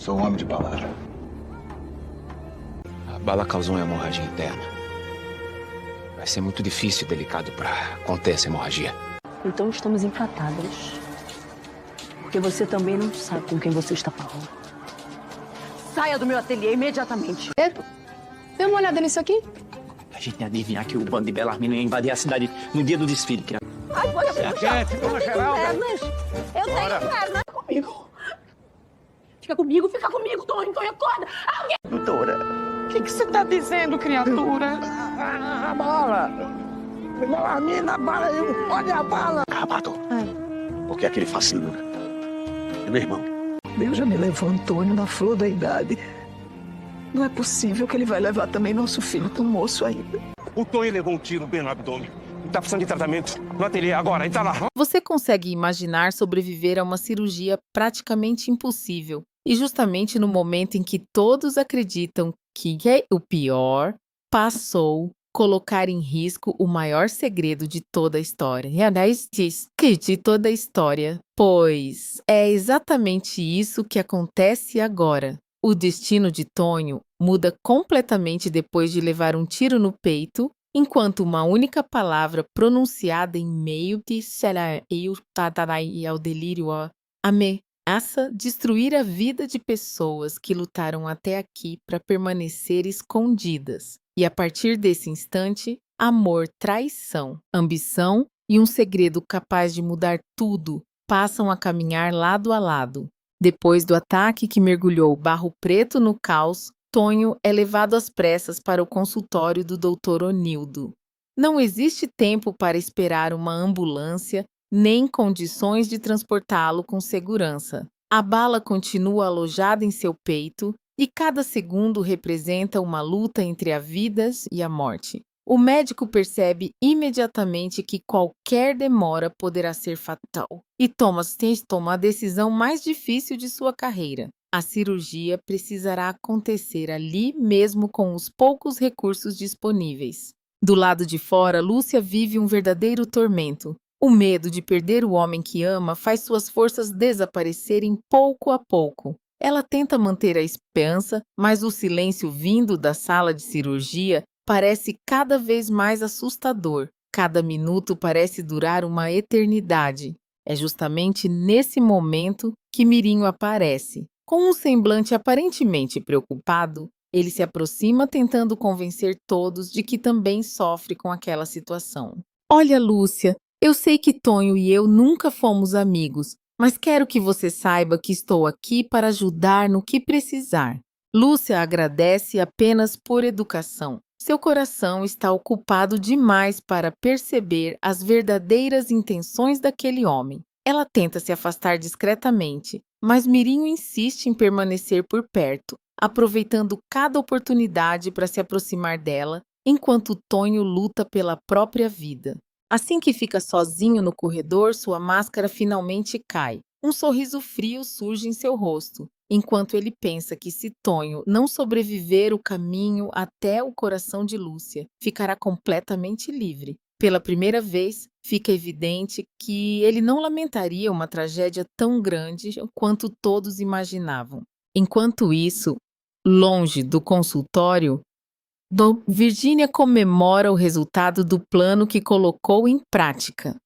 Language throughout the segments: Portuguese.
Sou um homem de palavra. A bala causou uma hemorragia interna. Vai ser muito difícil e delicado para conter essa hemorragia. Então estamos empatadas. Porque você também não sabe com quem você está falando. Saia do meu ateliê imediatamente. Dê uma olhada nisso aqui. A gente ia adivinhar que o bando de Belarmino ia invadir a cidade no dia do desfile. Ai, pode me puxar. Vamos, Geralda. Eu tenho pernas. Fica comigo, Tonho, acorda. Alguém... Doutora, o que você tá dizendo, criatura? A bala! Belarmina, a bala! Olha a bala! Matou. Porque aquele fascínio é meu irmão. Deus já me levou Antônio na flor da idade. Não é possível que ele vai levar também nosso filho tão moço ainda. O Tonho levou um tiro bem no abdômen. Tá precisando de tratamento no ateliê agora, ele tá lá. Você consegue imaginar sobreviver a uma cirurgia praticamente impossível. E justamente no momento em que todos acreditam que é o pior, passou colocar em risco o maior segredo de toda a história. E aliás, diz que de toda a história, pois é exatamente isso que acontece agora. O destino de Tonho muda completamente depois de levar um tiro no peito, enquanto uma única palavra pronunciada em meio de e ao delírio ameaça destruir a vida de pessoas que lutaram até aqui para permanecer escondidas. E a partir desse instante, amor, traição, ambição e um segredo capaz de mudar tudo passam a caminhar lado a lado. Depois do ataque que mergulhou Barro Preto no caos, Tonho é levado às pressas para o consultório do Dr. Onildo. Não existe tempo para esperar uma ambulância, nem condições de transportá-lo com segurança. A bala continua alojada em seu peito e cada segundo representa uma luta entre a vida e a morte. O médico percebe imediatamente que qualquer demora poderá ser fatal e toma a decisão mais difícil de sua carreira. A cirurgia precisará acontecer ali mesmo com os poucos recursos disponíveis. Do lado de fora, Lúcia vive um verdadeiro tormento. O medo de perder o homem que ama faz suas forças desaparecerem pouco a pouco. Ela tenta manter a esperança, mas o silêncio vindo da sala de cirurgia parece cada vez mais assustador. Cada minuto parece durar uma eternidade. É justamente nesse momento que Mirinho aparece. Com um semblante aparentemente preocupado, ele se aproxima tentando convencer todos de que também sofre com aquela situação. Olha, Lúcia, eu sei que Tonho e eu nunca fomos amigos, mas quero que você saiba que estou aqui para ajudar no que precisar. Lúcia agradece apenas por educação. Seu coração está ocupado demais para perceber as verdadeiras intenções daquele homem. Ela tenta se afastar discretamente, mas Mirinho insiste em permanecer por perto, aproveitando cada oportunidade para se aproximar dela, enquanto Tonho luta pela própria vida. Assim que fica sozinho no corredor, sua máscara finalmente cai. Um sorriso frio surge em seu rosto, enquanto ele pensa que se Tonho não sobreviver o caminho até o coração de Lúcia, ficará completamente livre. Pela primeira vez, fica evidente que ele não lamentaria uma tragédia tão grande quanto todos imaginavam. Enquanto isso, longe do consultório, Virginia comemora o resultado do plano que colocou em prática.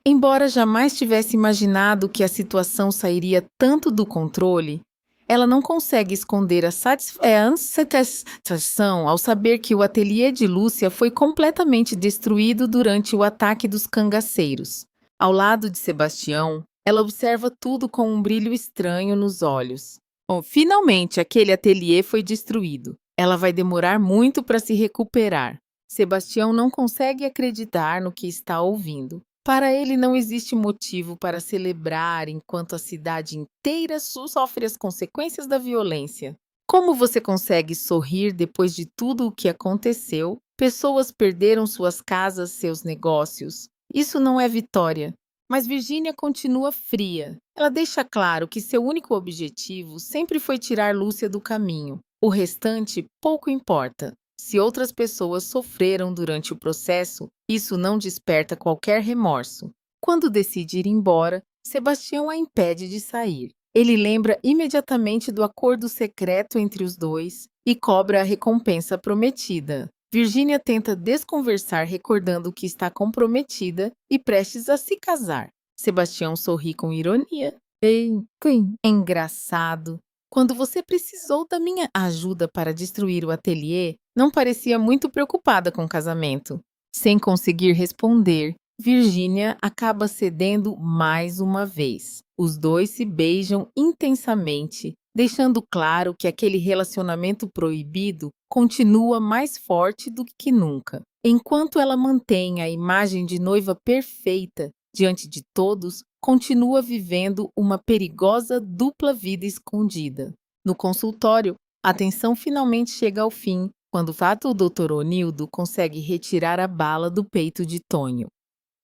Embora jamais tivesse imaginado que a situação sairia tanto do controle, ela não consegue esconder a satisfação ao saber que o ateliê de Lúcia foi completamente destruído durante o ataque dos cangaceiros. Ao lado de Sebastião, ela observa tudo com um brilho estranho nos olhos. Finalmente, aquele ateliê foi destruído. Ela vai demorar muito para se recuperar. Sebastião não consegue acreditar no que está ouvindo. Para ele não existe motivo para celebrar enquanto a cidade inteira sofre as consequências da violência. Como você consegue sorrir depois de tudo o que aconteceu? Pessoas perderam suas casas, seus negócios. Isso não é vitória. Mas Virginia continua fria. Ela deixa claro que seu único objetivo sempre foi tirar Lúcia do caminho. O restante pouco importa. Se outras pessoas sofreram durante o processo, isso não desperta qualquer remorso. Quando decide ir embora, Sebastião a impede de sair. Ele lembra imediatamente do acordo secreto entre os dois e cobra a recompensa prometida. Virginia tenta desconversar recordando que está comprometida e prestes a se casar. Sebastião sorri com ironia. Ei, Queen, engraçado. Quando você precisou da minha ajuda para destruir o ateliê, não parecia muito preocupada com o casamento. Sem conseguir responder, Virginia acaba cedendo mais uma vez. Os dois se beijam intensamente, deixando claro que aquele relacionamento proibido continua mais forte do que nunca. Enquanto ela mantém a imagem de noiva perfeita diante de todos, continua vivendo uma perigosa dupla vida escondida. No consultório, a tensão finalmente chega ao fim, quando o Dr. Onildo consegue retirar a bala do peito de Tonho.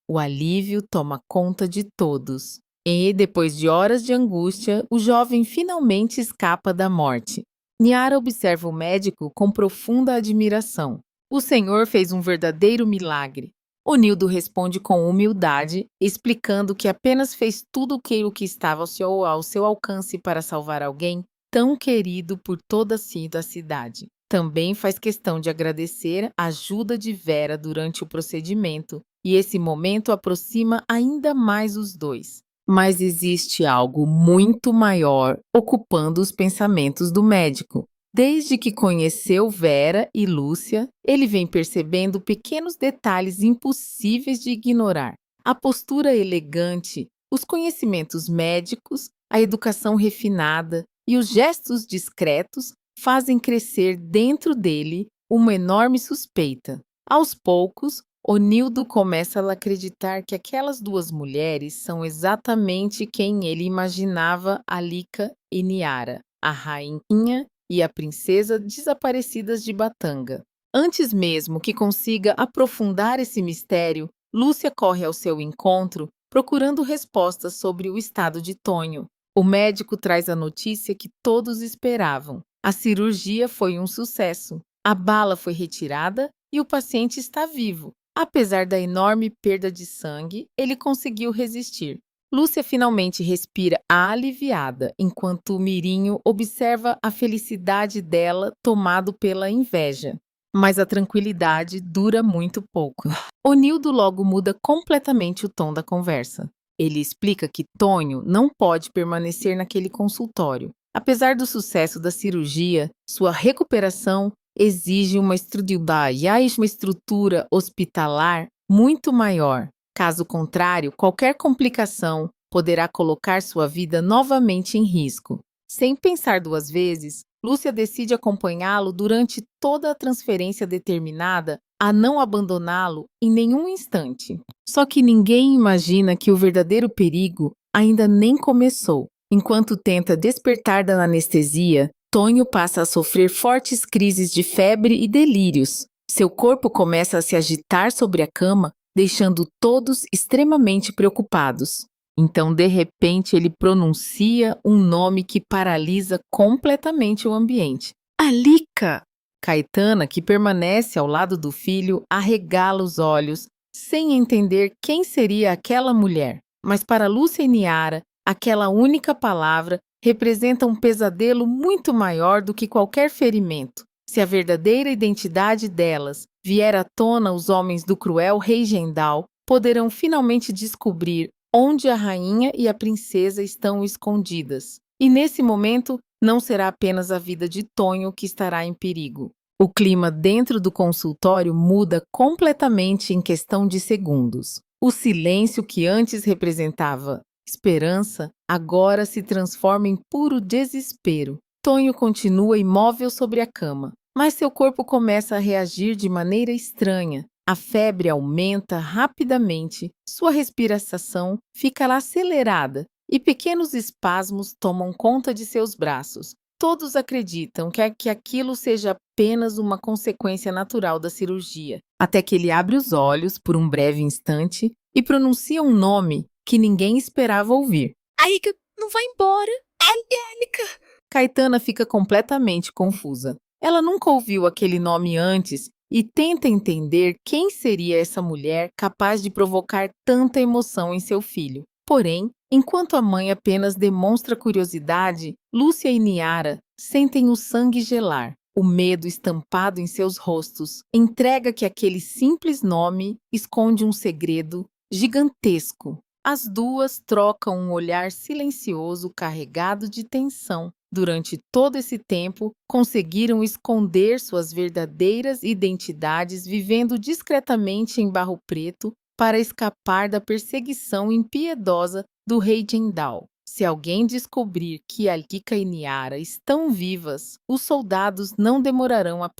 O alívio toma conta de todos. E, depois de horas de angústia, o jovem finalmente escapa da morte. Niara observa o médico com profunda admiração. O senhor fez um verdadeiro milagre. Onildo responde com humildade, explicando que apenas fez tudo o que estava ao seu alcance para salvar alguém tão querido por toda a cidade. Também faz questão de agradecer a ajuda de Vera durante o procedimento, e esse momento aproxima ainda mais os dois. Mas existe algo muito maior ocupando os pensamentos do médico. Desde que conheceu Vera e Lúcia, ele vem percebendo pequenos detalhes impossíveis de ignorar. A postura elegante, os conhecimentos médicos, a educação refinada e os gestos discretos fazem crescer dentro dele uma enorme suspeita. Aos poucos, Onildo começa a acreditar que aquelas duas mulheres são exatamente quem ele imaginava Alika e Niara, a rainha e a princesa desaparecidas de Batanga. Antes mesmo que consiga aprofundar esse mistério, Lúcia corre ao seu encontro, procurando respostas sobre o estado de Tonho. O médico traz a notícia que todos esperavam. A cirurgia foi um sucesso. A bala foi retirada e o paciente está vivo. Apesar da enorme perda de sangue, ele conseguiu resistir. Lúcia finalmente respira aliviada, enquanto Mirinho observa a felicidade dela tomado pela inveja. Mas a tranquilidade dura muito pouco. Onildo logo muda completamente o tom da conversa. Ele explica que Tonho não pode permanecer naquele consultório. Apesar do sucesso da cirurgia, sua recuperação exige uma estrutura hospitalar muito maior. Caso contrário, qualquer complicação poderá colocar sua vida novamente em risco. Sem pensar duas vezes, Lúcia decide acompanhá-lo durante toda a transferência, determinada a não abandoná-lo em nenhum instante. Só que ninguém imagina que o verdadeiro perigo ainda nem começou. Enquanto tenta despertar da anestesia, Tonho passa a sofrer fortes crises de febre e delírios. Seu corpo começa a se agitar sobre a cama, deixando todos extremamente preocupados. Então, de repente, ele pronuncia um nome que paralisa completamente o ambiente. Alika! Caetana, que permanece ao lado do filho, arregala os olhos, sem entender quem seria aquela mulher. Mas para Lúcia e Niara, aquela única palavra representa um pesadelo muito maior do que qualquer ferimento. Se a verdadeira identidade delas vier à tona, os homens do cruel rei Gendal poderão finalmente descobrir onde a rainha e a princesa estão escondidas. E nesse momento, não será apenas a vida de Tonho que estará em perigo. O clima dentro do consultório muda completamente em questão de segundos. O silêncio que antes representava esperança, agora se transforma em puro desespero. Tonho continua imóvel sobre a cama, mas seu corpo começa a reagir de maneira estranha. A febre aumenta rapidamente, sua respiração fica acelerada e pequenos espasmos tomam conta de seus braços. Todos acreditam que aquilo seja apenas uma consequência natural da cirurgia, até que ele abre os olhos por um breve instante e pronuncia um nome que ninguém esperava ouvir. Alika, não vai embora. Alika. Caetana fica completamente confusa. Ela nunca ouviu aquele nome antes e tenta entender quem seria essa mulher capaz de provocar tanta emoção em seu filho. Porém, enquanto a mãe apenas demonstra curiosidade, Lúcia e Niara sentem o sangue gelar. O medo estampado em seus rostos entrega que aquele simples nome esconde um segredo gigantesco. As duas trocam um olhar silencioso carregado de tensão. Durante todo esse tempo, conseguiram esconder suas verdadeiras identidades, vivendo discretamente em Barro Preto para escapar da perseguição impiedosa do rei Jendal. Se alguém descobrir que Alika e Niara estão vivas, os soldados não demorarão a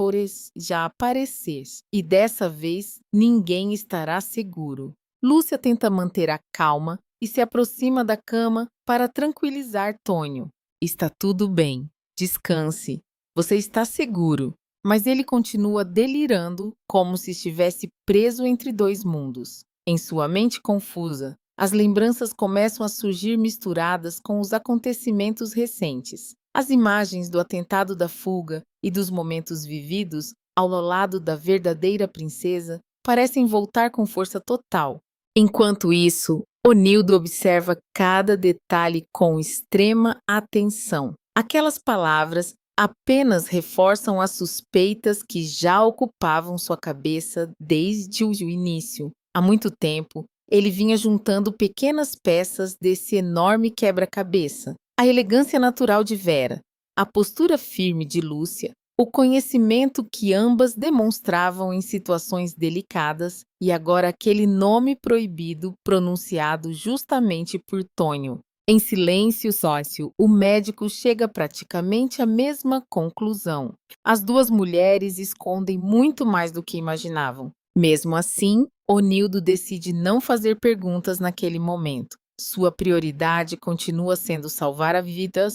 já aparecer, e dessa vez ninguém estará seguro. Lúcia tenta manter a calma e se aproxima da cama para tranquilizar Tonho. Está tudo bem, descanse, você está seguro. Mas ele continua delirando como se estivesse preso entre dois mundos. Em sua mente confusa, as lembranças começam a surgir misturadas com os acontecimentos recentes. As imagens do atentado da fuga e dos momentos vividos ao lado da verdadeira princesa parecem voltar com força total. Enquanto isso, Onildo observa cada detalhe com extrema atenção. Aquelas palavras apenas reforçam as suspeitas que já ocupavam sua cabeça desde o início. Há muito tempo, ele vinha juntando pequenas peças desse enorme quebra-cabeça. A elegância natural de Vera, a postura firme de Lúcia, o conhecimento que ambas demonstravam em situações delicadas e agora aquele nome proibido pronunciado justamente por Tonho. Em silêncio sócio, o médico chega praticamente à mesma conclusão. As duas mulheres escondem muito mais do que imaginavam. Mesmo assim, Onildo decide não fazer perguntas naquele momento. Sua prioridade continua sendo salvar a vida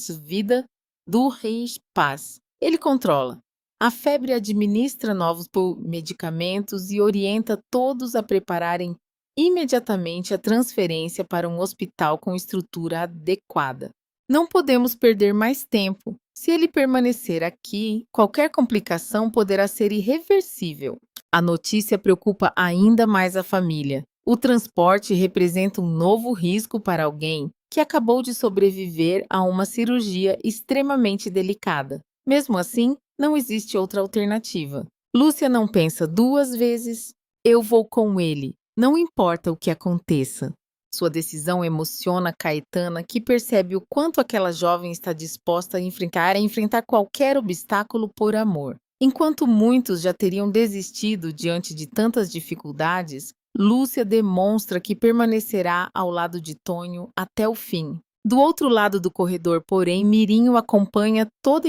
do rei Paz. Ele controla. A febre administra novos medicamentos e orienta todos a prepararem imediatamente a transferência para um hospital com estrutura adequada. Não podemos perder mais tempo. Se ele permanecer aqui, qualquer complicação poderá ser irreversível. A notícia preocupa ainda mais a família. O transporte representa um novo risco para alguém que acabou de sobreviver a uma cirurgia extremamente delicada. Mesmo assim, não existe outra alternativa. Lúcia não pensa duas vezes. Eu vou com ele, não importa o que aconteça. Sua decisão emociona Caetana, que percebe o quanto aquela jovem está disposta a enfrentar qualquer obstáculo por amor. Enquanto muitos já teriam desistido diante de tantas dificuldades, Lúcia demonstra que permanecerá ao lado de Tonho até o fim. Do outro lado do corredor, porém, Mirinho acompanha toda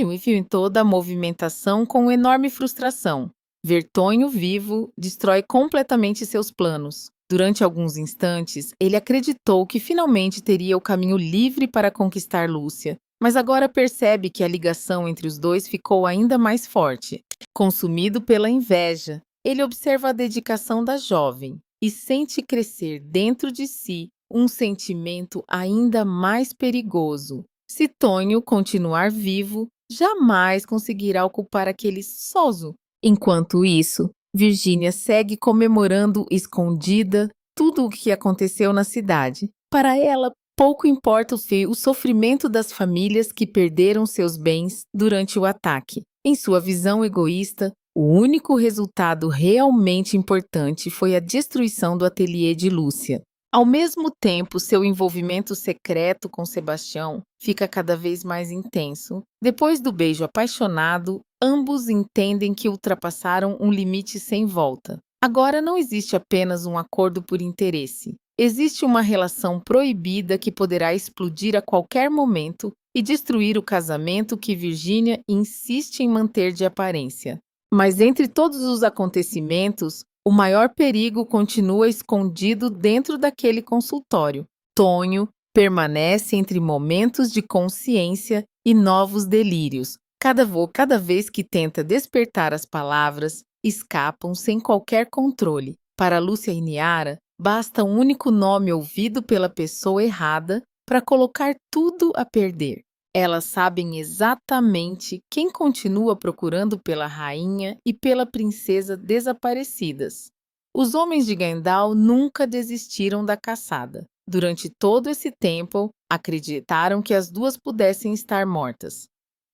a movimentação com enorme frustração. Ver Tonho vivo destrói completamente seus planos. Durante alguns instantes, ele acreditou que finalmente teria o caminho livre para conquistar Lúcia, mas agora percebe que a ligação entre os dois ficou ainda mais forte. Consumido pela inveja, ele observa a dedicação da jovem e sente crescer dentro de si um sentimento ainda mais perigoso. Se Tonho continuar vivo, jamais conseguirá ocupar aquele sozo. Enquanto isso, Virgínia segue comemorando escondida tudo o que aconteceu na cidade. Para ela, pouco importa o sofrimento das famílias que perderam seus bens durante o ataque. Em sua visão egoísta, o único resultado realmente importante foi a destruição do ateliê de Lúcia. Ao mesmo tempo, seu envolvimento secreto com Sebastião fica cada vez mais intenso. Depois do beijo apaixonado, ambos entendem que ultrapassaram um limite sem volta. Agora não existe apenas um acordo por interesse. Existe uma relação proibida que poderá explodir a qualquer momento e destruir o casamento que Virgínia insiste em manter de aparência. Mas entre todos os acontecimentos, o maior perigo continua escondido dentro daquele consultório. Tonho permanece entre momentos de consciência e novos delírios. Cada vez que tenta despertar, as palavras escapam sem qualquer controle. Para Lúcia e Niara, basta um único nome ouvido pela pessoa errada para colocar tudo a perder. Elas sabem exatamente quem continua procurando pela rainha e pela princesa desaparecidas. Os homens de Jendal nunca desistiram da caçada. Durante todo esse tempo, acreditaram que as duas pudessem estar mortas.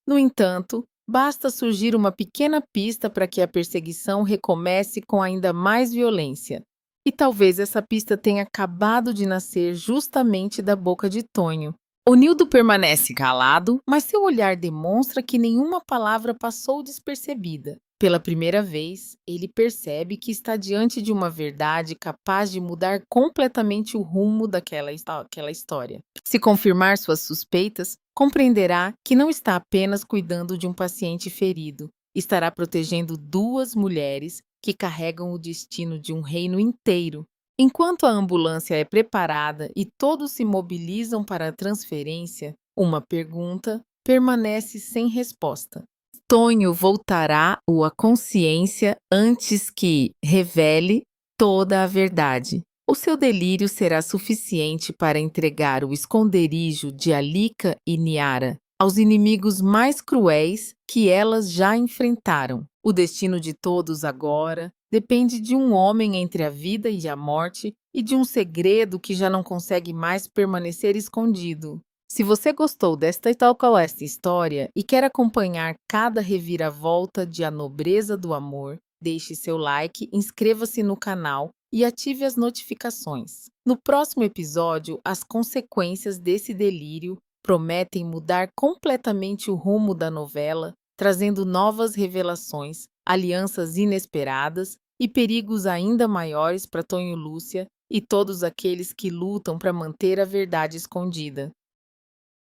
No entanto, basta surgir uma pequena pista para que a perseguição recomece com ainda mais violência. E talvez essa pista tenha acabado de nascer justamente da boca de Tonho. Onildo permanece calado, mas seu olhar demonstra que nenhuma palavra passou despercebida. Pela primeira vez, ele percebe que está diante de uma verdade capaz de mudar completamente o rumo daquela história. Se confirmar suas suspeitas, compreenderá que não está apenas cuidando de um paciente ferido, estará protegendo duas mulheres que carregam o destino de um reino inteiro. Enquanto a ambulância é preparada e todos se mobilizam para a transferência, uma pergunta permanece sem resposta. Tonho voltará à consciência antes que revele toda a verdade. O seu delírio será suficiente para entregar o esconderijo de Alika e Niara aos inimigos mais cruéis que elas já enfrentaram. O destino de todos agora depende de um homem entre a vida e a morte e de um segredo que já não consegue mais permanecer escondido. Se você gostou desta história e quer acompanhar cada reviravolta de A Nobreza do Amor, deixe seu like, inscreva-se no canal e ative as notificações. No próximo episódio, as consequências desse delírio prometem mudar completamente o rumo da novela, trazendo novas revelações, alianças inesperadas e perigos ainda maiores para Tonho e Lúcia e todos aqueles que lutam para manter a verdade escondida.